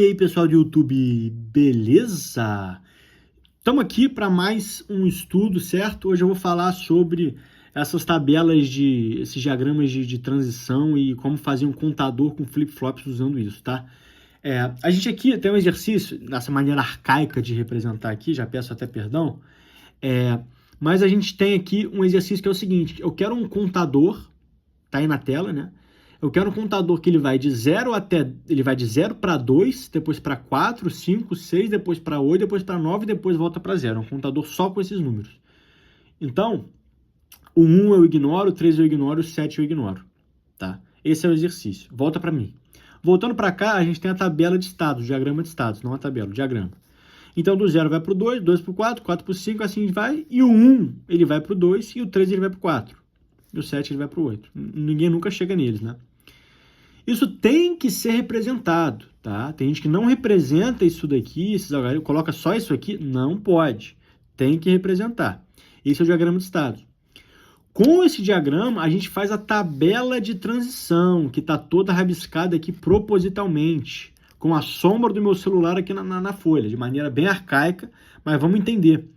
aí, pessoal do YouTube, beleza? Estamos aqui para mais um estudo, certo? Hoje eu vou falar sobre essas tabelas esses diagramas de transição e como fazer um contador com flip-flops usando isso, tá? A gente aqui tem um exercício, nessa maneira arcaica de representar aqui, já peço até perdão, mas a gente tem aqui um exercício que é o seguinte: eu quero um contador, tá aí na tela, né? Eu quero um contador que ele vai de 0 para 2, depois para 4, 5, 6, depois para 8, depois para 9, depois volta para 0. É um contador só com esses números. Então, o 1 eu ignoro, o 3 eu ignoro, o 7 eu ignoro, tá? Esse é o exercício. Volta para mim. Voltando para cá, a gente tem a tabela de estados, o diagrama de estados, não a tabela, o diagrama. Então, do 0 vai para o 2, 2 para o 4, 4 para o 5, assim vai. E o 1 ele vai para o 2 e o 3 ele vai para o 4. E o 7 ele vai para o 8. Ninguém nunca chega neles, né? Isso tem que ser representado, tá? Tem gente que não representa isso daqui, coloca só isso aqui. Não pode. Tem que representar. Esse é o diagrama de estados. Com esse diagrama, a gente faz a tabela de transição, que está toda rabiscada aqui propositalmente, com a sombra do meu celular aqui na folha, de maneira bem arcaica, mas vamos entender.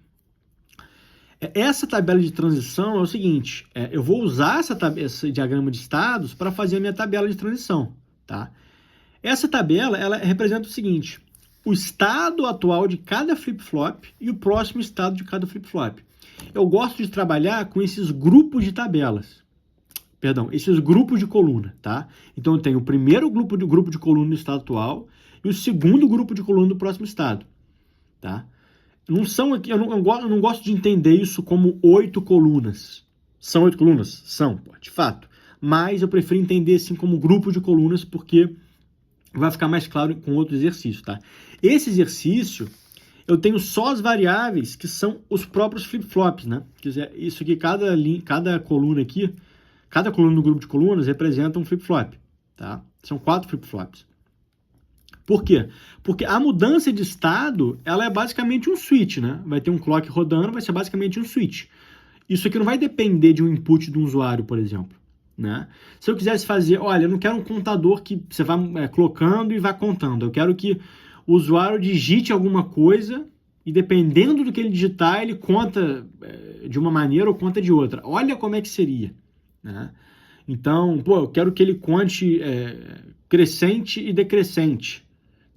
Essa tabela de transição é o seguinte: eu vou usar esse diagrama de estados para fazer a minha tabela de transição, tá? Essa tabela, ela representa o seguinte: o estado atual de cada flip-flop e o próximo estado de cada flip-flop. Eu gosto de trabalhar com esses grupos de tabelas, esses grupos de coluna, tá? Então eu tenho o primeiro grupo de coluna do estado atual e o segundo grupo de coluna do próximo estado, tá? Eu não gosto de entender isso como 8 colunas. São 8 colunas? São, de fato. Mas eu prefiro entender assim como grupo de colunas, porque vai ficar mais claro com outro exercício, tá? Esse exercício, eu tenho só as variáveis que são os próprios flip-flops, né? Quer dizer, isso aqui, cada coluna aqui, cada coluna no grupo de colunas representa um flip-flop, tá? São 4 flip-flops. Por quê? Porque a mudança de estado, ela é basicamente um switch, né? Vai ter um clock rodando, vai ser basicamente um switch. Isso aqui não vai depender de um input de um usuário, por exemplo, né? Se eu quisesse fazer, olha, eu não quero um contador que você vai colocando e vai contando. Eu quero que o usuário digite alguma coisa e dependendo do que ele digitar, ele conta de uma maneira ou conta de outra. Olha como é que seria, né? Então, eu quero que ele conte crescente e decrescente,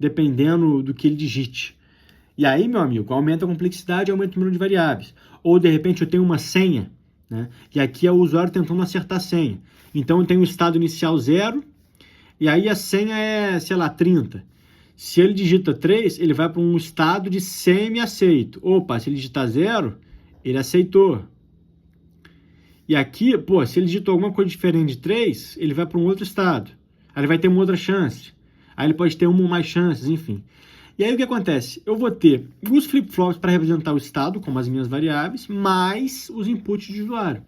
dependendo do que ele digite. E aí, meu amigo, aumenta a complexidade, aumenta o número de variáveis. Ou, de repente, eu tenho uma senha, né? E aqui é o usuário tentando acertar a senha. Então, eu tenho o estado inicial 0, e aí a senha é, sei lá, 30. Se ele digita 3, ele vai para um estado de semi-aceito. Opa, se ele digitar 0, ele aceitou. E aqui, se ele digitou alguma coisa diferente de 3, ele vai para um outro estado. Aí ele vai ter uma outra chance. Aí ele pode ter uma ou mais chances, enfim. E aí o que acontece? Eu vou ter os flip-flops para representar o estado, como as minhas variáveis, mais os inputs de usuário.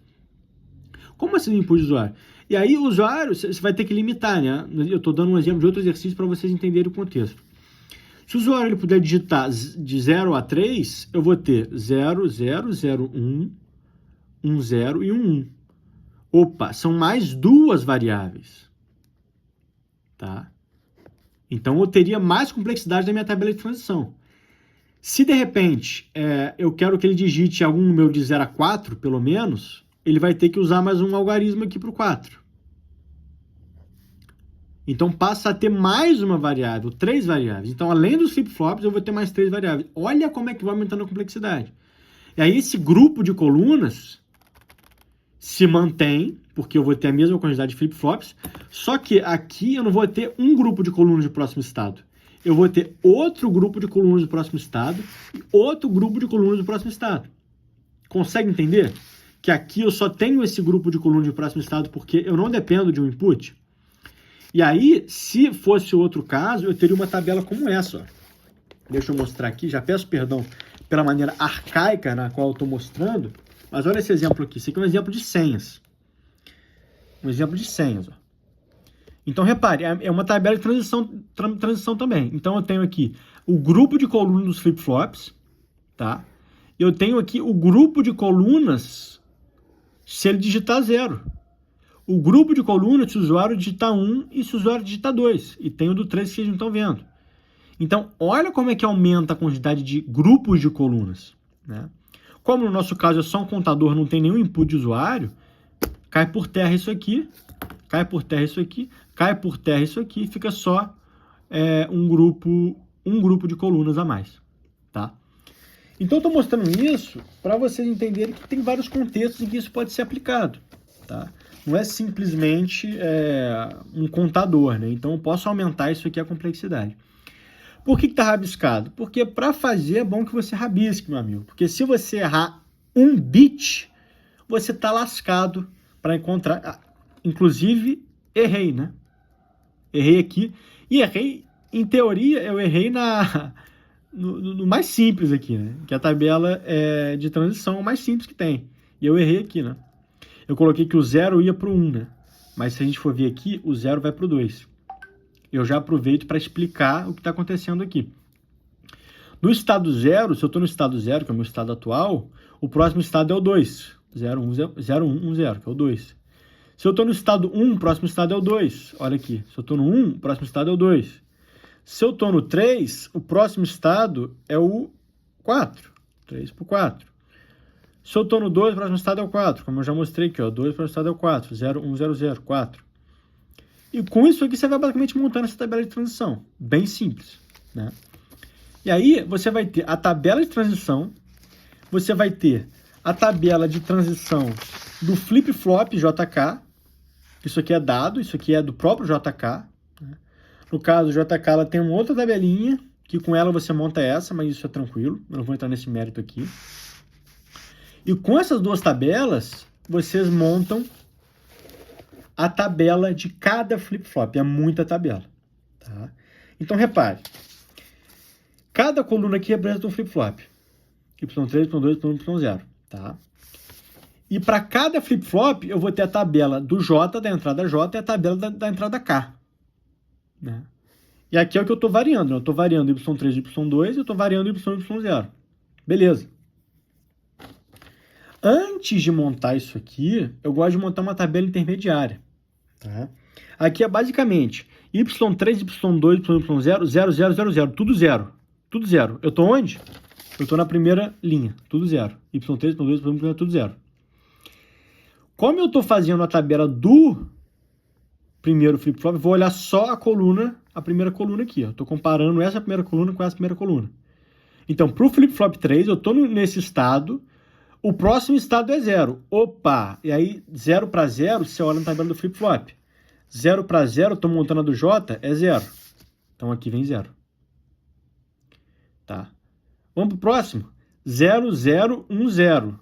Como assim input de usuário? E aí o usuário, você vai ter que limitar, né? Eu estou dando um exemplo de outro exercício para vocês entenderem o contexto. Se o usuário ele puder digitar de 0 a 3, eu vou ter 0, 0, 0, 1, 1, 0 e 1, 1. Opa, são mais duas variáveis. Tá? Então, eu teria mais complexidade na minha tabela de transição. Se, de repente, eu quero que ele digite algum número de 0 a 4, pelo menos, ele vai ter que usar mais um algarismo aqui para o 4. Então, passa a ter mais uma variável, 3 variáveis. Então, além dos flip-flops, eu vou ter mais 3 variáveis. Olha como é que vai aumentando a complexidade. E aí, esse grupo de colunas se mantém, porque eu vou ter a mesma quantidade de flip-flops, só que aqui eu não vou ter um grupo de colunas de próximo estado. Eu vou ter outro grupo de colunas do próximo estado e outro grupo de colunas do próximo estado. Consegue entender? Que aqui eu só tenho esse grupo de colunas de próximo estado porque eu não dependo de um input. E aí, se fosse outro caso, eu teria uma tabela como essa, ó. Deixa eu mostrar aqui, já peço perdão pela maneira arcaica na qual eu estou mostrando, mas olha esse exemplo aqui. Esse aqui é um exemplo de senhas. Um exemplo de senhas, ó. Então, repare, é uma tabela de transição também. Então, eu tenho aqui o grupo de colunas dos flip-flops, tá? Eu tenho aqui o grupo de colunas se ele digitar 0. O grupo de colunas se o usuário digitar 1 e se o usuário digitar 2. E tem o do 3 que vocês não estão vendo. Então, olha como é que aumenta a quantidade de grupos de colunas, né? Como no nosso caso é só um contador, não tem nenhum input de usuário, cai por terra isso aqui, cai por terra isso aqui, cai por terra isso aqui, fica só um grupo de colunas a mais, tá? Então, eu estou mostrando isso para vocês entenderem que tem vários contextos em que isso pode ser aplicado, tá? Não é simplesmente um contador, né? Então, eu posso aumentar isso aqui, a complexidade. Por que está rabiscado? Porque para fazer é bom que você rabisque, meu amigo. Porque se você errar um bit, você está lascado para encontrar. Inclusive, errei, né? Errei aqui. E errei, em teoria, eu errei no mais simples aqui, né? Que a tabela de transição é o mais simples que tem. E eu errei aqui, né? Eu coloquei que o 0 ia para o 1, né? Mas se a gente for ver aqui, o 0 vai para o 2. Eu já aproveito para explicar o que está acontecendo aqui. No estado 0, se eu estou no estado 0, que é o meu estado atual, o próximo estado é o 2. 0, 1, 0, 1, 1, 0, que é o 2. Se eu estou no estado 1, o próximo estado é o 2. Olha aqui. Se eu estou no 1, o próximo estado é o 2. Se eu estou no 3, o próximo estado é o 4. 3 por 4. Se eu estou no 2, o próximo estado é o 4. Como eu já mostrei aqui, ó, 2, o próximo estado é o 4. 0, 1, 0, 0, 4. E com isso aqui você vai basicamente montando essa tabela de transição. Bem simples, né? E aí você vai ter a tabela de transição, você vai ter a tabela de transição do flip-flop JK. Isso aqui é dado, isso aqui é do próprio JK. Né? No caso, o JK ela tem uma outra tabelinha, que com ela você monta essa, mas isso é tranquilo. Eu não vou entrar nesse mérito aqui. E com essas duas tabelas, vocês montam a tabela de cada flip-flop. É muita tabela. Tá? Então, repare. Cada coluna aqui representa um flip-flop. Y3, Y2, Y1, Y0. Tá? E para cada flip-flop, eu vou ter a tabela do J, da entrada J, e a tabela da entrada K. Né? E aqui é o que eu estou variando. Né? Eu estou variando Y3 e Y2 e eu estou variando Y e Y0. Beleza. Antes de montar isso aqui, eu gosto de montar uma tabela intermediária. Tá? Aqui é basicamente Y3, Y2, Y0, 0, 0, 0, 0. Tudo zero. Tudo zero. Eu estou onde? Eu estou na primeira linha. Tudo zero. Y3, Y2, Y1, tudo zero. Como eu estou fazendo a tabela do primeiro flip-flop, vou olhar só a primeira coluna aqui. Estou comparando essa primeira coluna com essa primeira coluna. Então, para o flip-flop 3, eu estou nesse estado. O próximo estado é 0. Opa! E aí, 0 para 0, você olha na tabela do flip-flop. 0 para 0, estou montando a do J, é 0. Então, aqui vem 0. Tá? Vamos para o próximo. 0, 0, 1, 0.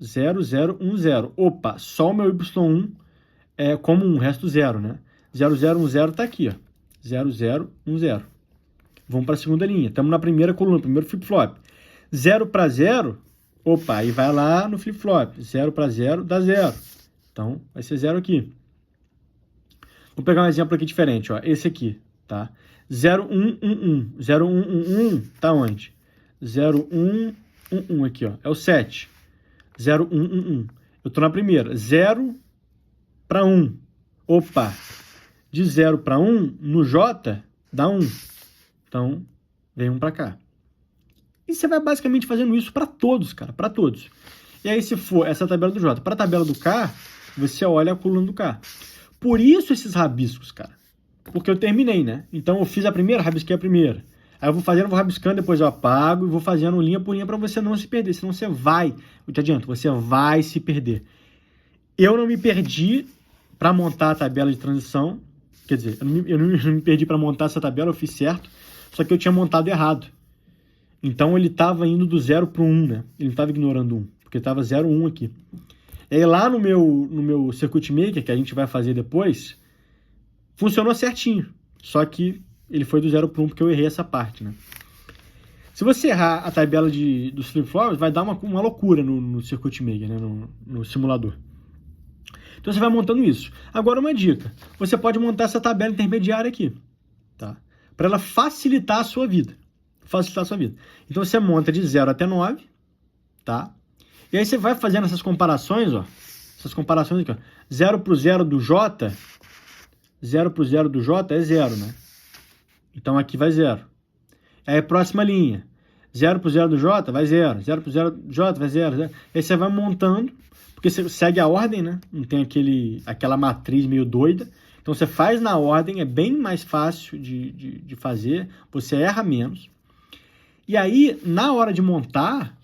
0, 0, 1, 0. Opa, só o meu Y1 é comum, o resto 0, né? 0, 0, 1, 0 está aqui, ó. 0, 0, 1, 0. Vamos para a segunda linha. Estamos na primeira coluna, primeiro flip-flop. 0 para 0, opa, aí vai lá no flip-flop. 0 para 0 dá 0. Então, vai ser 0 aqui. Vou pegar um exemplo aqui diferente, ó. Esse aqui, tá? 0, 1, 1, 1. 0, 1, 1, 1, tá onde? 0, 1, 1, 1 aqui, ó. É o 7. 0, 1, 1, 1. Eu tô na primeira. 0 para 1. Opa! De 0 para 1, no J, dá 1. Então, vem 1 para cá. E você vai basicamente fazendo isso para todos, cara. Para todos. E aí, se for essa tabela do J para a tabela do K, você olha a coluna do K. Por isso esses rabiscos, cara. Porque eu terminei, né? Então, eu fiz a primeira, rabisquei a primeira. Aí eu vou fazendo, vou rabiscando, depois eu apago e vou fazendo linha por linha para você não se perder. Senão você vai, eu te adianto, você vai se perder. Eu não me perdi para montar a tabela de transição. Quer dizer, eu não me perdi para montar essa tabela, eu fiz certo. Só que eu tinha montado errado. Então ele estava indo do 0 para o 1, né? Ele não estava ignorando 1, porque estava 0, 1 aqui. E aí lá no meu Circuit Maker, que a gente vai fazer depois, funcionou certinho. Só que ele foi do 0 para 1 porque eu errei essa parte, né? Se você errar a tabela dos flip-flops, vai dar uma loucura no Circuit Maker, né? No simulador. Então você vai montando isso. Agora uma dica. Você pode montar essa tabela intermediária aqui, tá? Para ela facilitar a sua vida. Facilitar a sua vida. Então você monta de 0 até 9, tá? E aí você vai fazendo essas comparações, ó. Essas comparações aqui, ó. 0 para o 0 do J, 0 para o 0 do J é 0, né? Então aqui vai 0. Aí próxima linha. 0 pro 0 do J, vai 0. 0 pro 0 do J, vai 0. 0. Aí você vai montando, porque você segue a ordem, né? Não tem aquela matriz meio doida. Então você faz na ordem, é bem mais fácil de fazer, você erra menos. E aí, na hora de montar,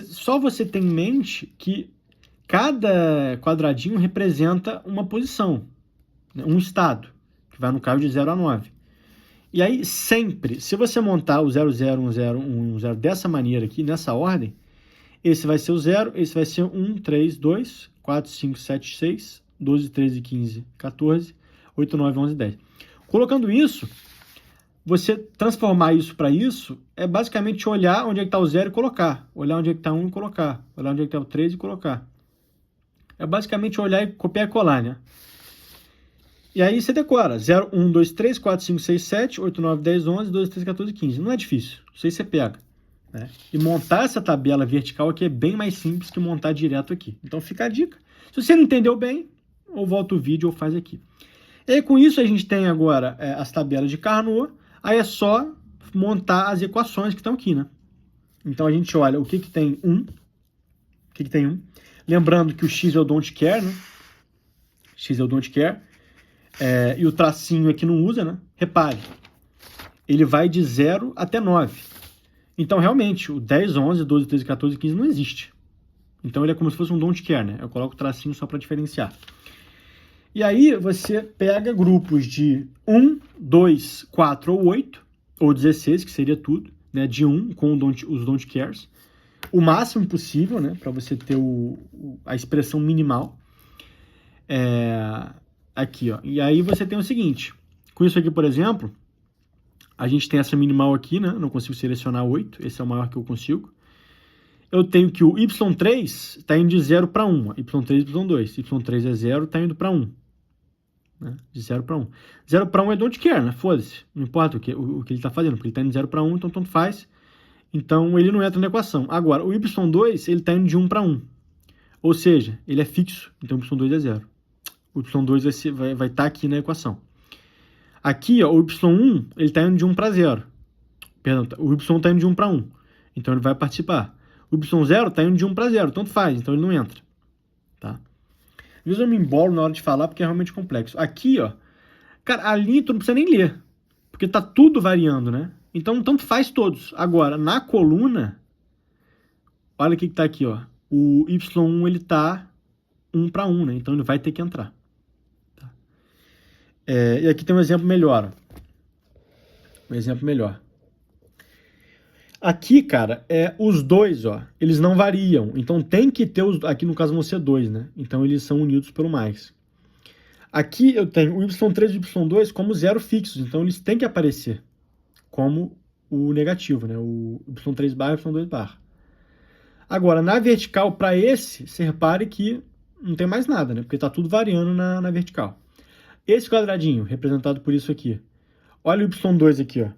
só você tem em mente que cada quadradinho representa uma posição, né? Um estado, que vai no caso de 0 a 9. E aí, sempre, se você montar o 0, 0, 1, 0, 1, 1, 0 dessa maneira aqui, nessa ordem, esse vai ser o 0, esse vai ser 1, 3, 2, 4, 5, 7, 6, 12, 13, 15, 14, 8, 9, 11, 10. Colocando isso, você transformar isso para isso é basicamente olhar onde é que está o 0 e colocar. Olhar onde é que está 1 e colocar. Olhar onde é que está o 3 e colocar. É basicamente olhar e copiar e colar, né? E aí você decora 0, 1, 2, 3, 4, 5, 6, 7, 8, 9, 10, 11, 12, 13, 14, 15. Não é difícil. Isso aí você pega. Né? E montar essa tabela vertical aqui é bem mais simples que montar direto aqui. Então fica a dica. Se você não entendeu bem, ou volta o vídeo ou faz aqui. E aí, com isso a gente tem agora as tabelas de Carnot. Aí é só montar as equações que estão aqui, né? Então a gente olha o que tem 1. O que tem 1. Lembrando que o x é o don't care, né? X é o don't care. E o tracinho aqui não usa, né? Repare, ele vai de 0 até 9. Então, realmente, o 10, 11, 12, 13, 14, 15 não existe. Então, ele é como se fosse um don't care, né? Eu coloco o tracinho só para diferenciar. E aí, você pega grupos de 1, 2, 4 ou 8, ou 16, que seria tudo, né? De 1 com os don't cares. O máximo possível, né? Para você ter a expressão minimal. Aqui, ó. E aí você tem o seguinte. Com isso aqui, por exemplo, a gente tem essa minimal aqui, né? Não consigo selecionar 8. Esse é o maior que eu consigo. Eu tenho que o y3 está indo de 0 para 1. y3 e y2. y3 é 0, está indo para 1. Né? De 0 para 1. 0 para 1 é don't care, né? Foda-se. Não importa o que ele está fazendo, porque ele está indo de 0 para 1, então tanto faz. Então ele não entra na equação. Agora, o y2, ele está indo de 1 para 1. Ou seja, ele é fixo, então o y2 é 0. O y2 vai estar aqui na equação. Aqui, ó, o y1, ele está indo de 1 para 0. Perdão, o y está indo de 1 para 1. Então ele vai participar. O y0 está indo de 1 para 0, tanto faz, então ele não entra. Tá? Às vezes eu me embolo na hora de falar porque é realmente complexo. Aqui, ó, cara, a linha tu não precisa nem ler, porque tá tudo variando, né? Então tanto faz todos. Agora, na coluna, olha o que tá aqui, ó. O y1 ele tá 1 para 1, né? Então ele vai ter que entrar. Tá? E aqui tem um exemplo melhor, ó. Um exemplo melhor. Aqui, cara, os dois, ó, eles não variam. Então tem que ter aqui no caso vão ser 2, né? Então eles são unidos pelo mais. Aqui eu tenho o y3 e o y2 como zero fixos. Então eles têm que aparecer como o negativo, né? O y3 barra e o y2 barra. Agora, na vertical, para esse, você repare que não tem mais nada, né? Porque tá tudo variando na vertical. Esse quadradinho, representado por isso aqui. Olha o y2 aqui, ó.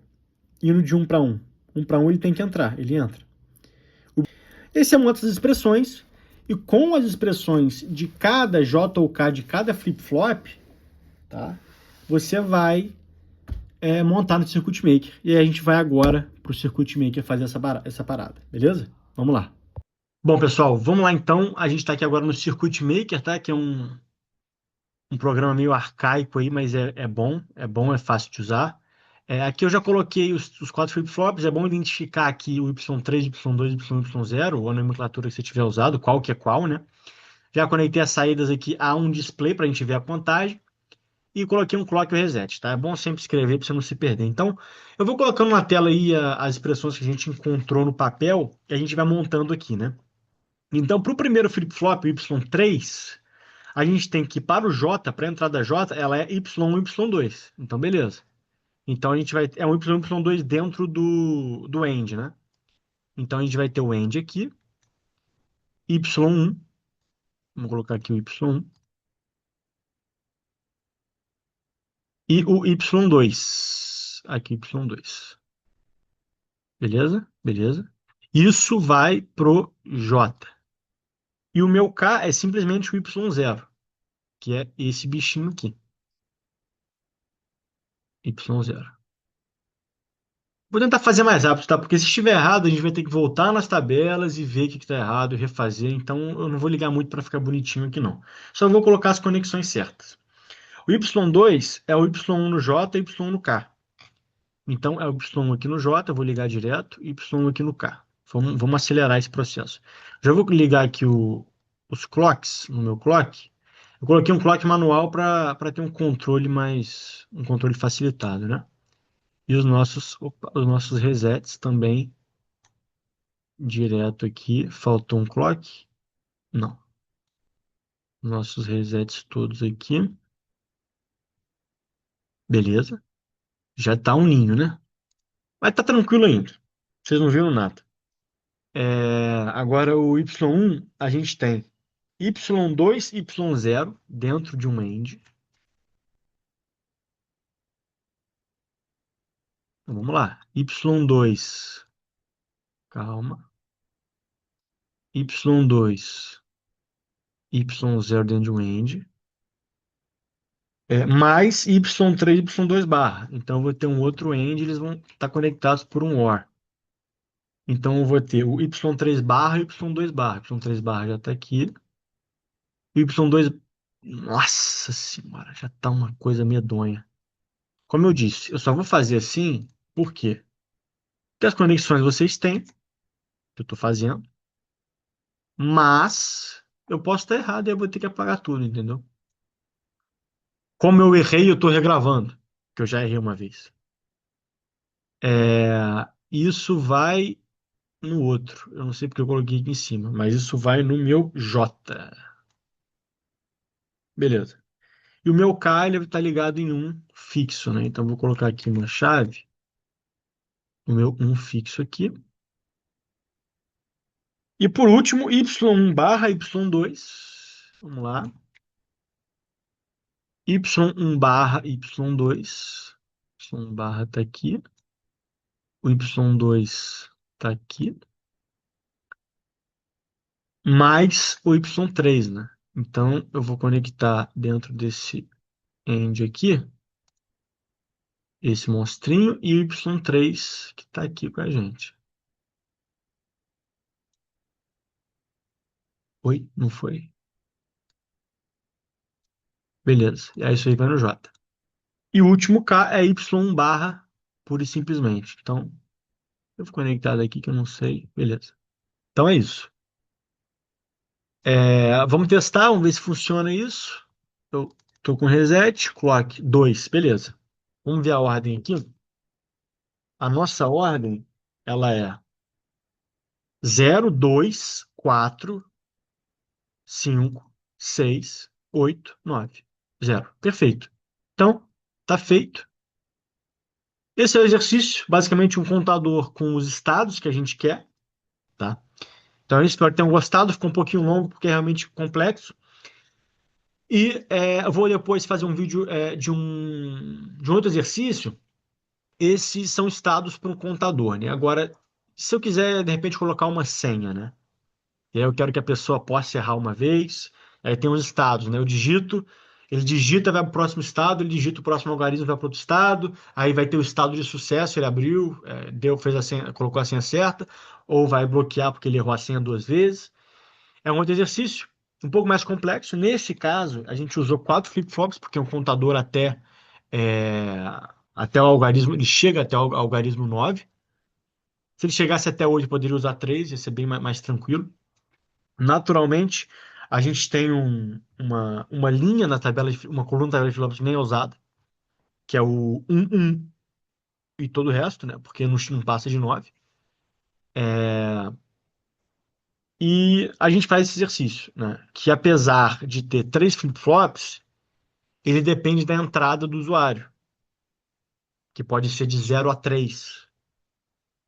Indo de 1 para 1. 1 para 1 ele tem que entrar, ele entra. Esse é uma das expressões, e com as expressões de cada J ou K, de cada flip-flop, tá? Você vai montar no Circuit Maker. E aí a gente vai agora para o Circuit Maker fazer essa parada, beleza? Vamos lá. Bom, pessoal, vamos lá então. A gente está aqui agora no Circuit Maker, tá? Que é um programa meio arcaico aí, mas é bom, é fácil de usar. Aqui eu já coloquei os 4 flip-flops, é bom identificar aqui o Y3, Y2, Y0, ou a nomenclatura que você tiver usado, qual que é qual, né? Já conectei as saídas aqui a um display para a gente ver a contagem e coloquei um clock e reset, tá? É bom sempre escrever para você não se perder. Então, eu vou colocando na tela aí as expressões que a gente encontrou no papel e a gente vai montando aqui, né? Então, para o primeiro flip-flop, o Y3, a gente tem que, para o J, para a entrada J, ela é Y1 e Y2. Então, beleza. Então, a gente vai... É um Y1 e Y2 dentro do AND, né? Então, a gente vai ter o AND aqui. Y1. Vamos colocar aqui o Y1. E o Y2. Aqui, Y2. Beleza? Beleza. Isso vai pro J. E o meu K é simplesmente o Y0, que é esse bichinho aqui. Y0. Vou tentar fazer mais rápido, tá? Porque se estiver errado, a gente vai ter que voltar nas tabelas e ver o que está errado e refazer. Então, eu não vou ligar muito para ficar bonitinho aqui, não. Só vou colocar as conexões certas. O Y2 é o Y1 no J e Y1 no K. Então, é o Y1 aqui no J, eu vou ligar direto, e Y1 aqui no K. Vamos acelerar esse processo. Já vou ligar aqui os clocks, no meu clock. Eu coloquei um clock manual para ter um controle um controle facilitado, né? E os nossos resets também, direto aqui. Faltou um clock? Não. Nossos resets todos aqui. Beleza. Já tá um ninho, né? Mas tá tranquilo ainda. Vocês não viram nada. Agora o Y1, a gente tem Y2 e Y0 dentro de um end. Então, vamos lá. Y2, calma. Y2, Y0 dentro de um end. Mais Y3 e Y2 barra. Então eu vou ter um outro end, eles vão estar conectados por um OR. Então eu vou ter o Y3 barra e Y2 barra. Y3 barra já está aqui. O Y2. Nossa senhora, já tá uma coisa medonha. Como eu disse, eu só vou fazer assim, por quê? Porque as conexões vocês têm, que eu estou fazendo, mas eu posso estar errado e eu vou ter que apagar tudo, entendeu? Como eu errei, eu estou regravando, que eu já errei uma vez. Isso vai no outro. Eu não sei porque eu coloquei aqui em cima, mas isso vai no meu J. Beleza. E o meu K ele está ligado em um fixo, né? Então eu vou colocar aqui uma chave, o meu um fixo aqui. E por último, Y1 barra Y2. Vamos lá. Y1 barra Y2. Y1 barra está aqui. O Y2 está aqui. Mais o Y3, né? Então eu vou conectar dentro desse end aqui esse monstrinho e o Y3 que está aqui com a gente. Oi? Não foi? Beleza. E aí isso aí vai no J. E o último K é Y barra, pura e simplesmente. Então, eu vou conectado aqui que eu não sei. Beleza. Então é isso. Vamos testar, vamos ver se funciona isso. Eu tô com reset, clock 2, beleza. Vamos ver a ordem aqui. A nossa ordem, ela é 0, 2, 4, 5, 6, 8, 9, 0. Perfeito. Então, tá feito. Esse é o exercício, basicamente um contador com os estados que a gente quer, tá? Então, eu espero que tenham gostado. Ficou um pouquinho longo porque é realmente complexo. E eu vou depois fazer um vídeo de um outro exercício. Esses são estados para um contador, né? Agora, se eu quiser, de repente, colocar uma senha, né? E aí eu quero que a pessoa possa errar uma vez. Aí tem os estados, né? Eu digito, ele digita, vai para o próximo estado, ele digita o próximo algarismo, vai para outro estado. Aí vai ter o estado de sucesso, ele abriu, fez a senha, colocou a senha certa, ou vai bloquear porque ele errou a senha duas vezes. É um outro exercício, um pouco mais complexo. Nesse caso, a gente usou quatro flip-flops, porque é um contador é, até o algarismo, ele chega até o algarismo 9. Se ele chegasse até hoje, poderia usar três, ia ser bem mais tranquilo. Naturalmente, a gente tem uma linha na tabela, uma coluna na tabela de flip-flops nem é usada, que é o 1, 1 e todo o resto, né? Porque não passa de 9. E a gente faz esse exercício, né? Que apesar de ter três flip-flops, ele depende da entrada do usuário, que pode ser de 0 a 3.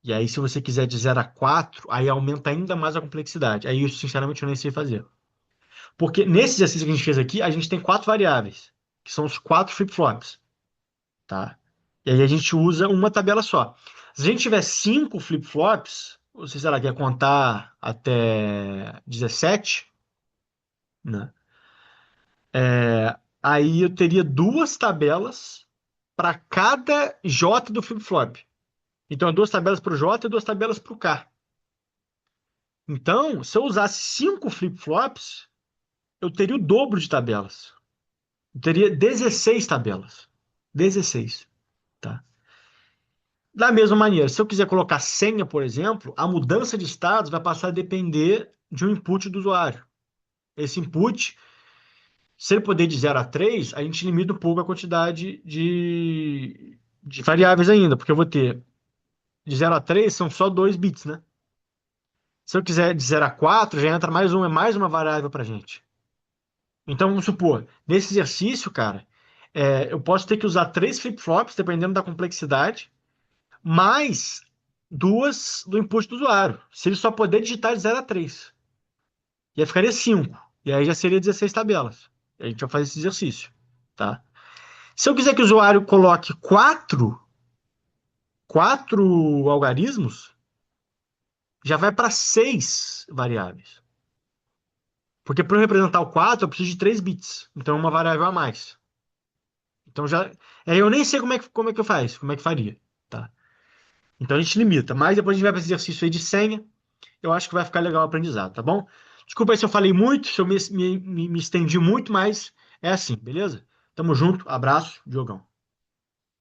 E aí, se você quiser de 0 a 4, aí aumenta ainda mais a complexidade. Aí, eu, sinceramente, eu nem sei fazer. Porque nesse exercício que a gente fez aqui, a gente tem quatro variáveis, que são os quatro flip-flops, tá? E aí a gente usa uma tabela só. Se a gente tiver cinco flip-flops, você, sei lá, quer contar até 17, né? Aí eu teria duas tabelas para cada J do flip-flop. Então, é duas tabelas para o J e duas tabelas para o K. Então, se eu usasse 5 flip-flops, eu teria o dobro de tabelas. Eu teria 16 tabelas. 16, tá? Da mesma maneira, se eu quiser colocar senha, por exemplo, a mudança de estados vai passar a depender de um input do usuário. Esse input, se ele poder de 0 a 3, a gente limita um pouco a quantidade de variáveis ainda, porque eu vou ter de 0 a 3 são só 2 bits, né? Se eu quiser de 0 a 4, já entra mais uma variável para gente. Então, vamos supor, nesse exercício, cara, eu posso ter que usar 3 flip-flops, dependendo da complexidade, mais duas do input do usuário. Se ele só puder digitar de 0 a 3. E aí ficaria 5. E aí já seria 16 tabelas. E a gente vai fazer esse exercício, tá? Se eu quiser que o usuário coloque quatro algarismos, já vai para 6 variáveis. Porque para eu representar o 4, eu preciso de 3 bits. Então é uma variável a mais. Então já. Eu nem sei como é que eu faço, como é que faria, tá? Então a gente limita. Mas depois a gente vai para esse exercício aí de senha. Eu acho que vai ficar legal o aprendizado, tá bom? Desculpa aí se eu falei muito, se eu me estendi muito, mas é assim, beleza? Tamo junto, abraço, Diogão.